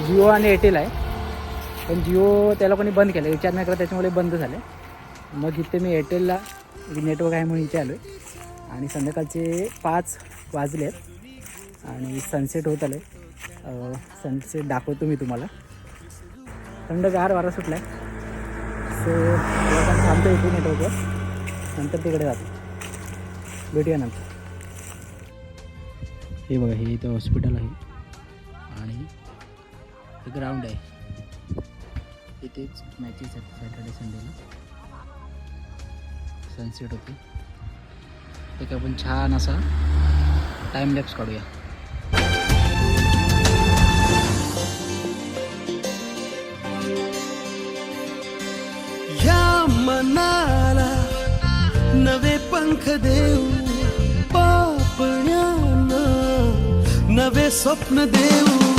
जिओ आणि एअरटेल आहे, पण जिओ त्या लोकांनी बंद केलं, रिचार्ज नाही करत त्याच्यामुळे बंद झाले. मग इथे मी एअरटेलला नेटवर्क आहे म्हणून इथे आलो आहे. आणि संध्याकाळचे 5 वाजले आहेत आणि सनसेट होत आलं आहे. सनसेट दाखवतो मी तुम्हाला. थंडगार वारा सुटला आहे. सो आपण थांबतो इथे नेटवर्कवर, नंतर तिकडे जातो. भेटूया नंतर. हे बघा, हे इथं हॉस्पिटल आहे आणि हे ग्राउंड आहे. इथेच मॅचेस आहेत सॅटर्डे संडेला. सनसेट होते. एक आपण छान असा टाइम लॅप्स काढूया. या मनाला नवे पंख देऊ, पापण्यांना नवे स्वप्न देऊ.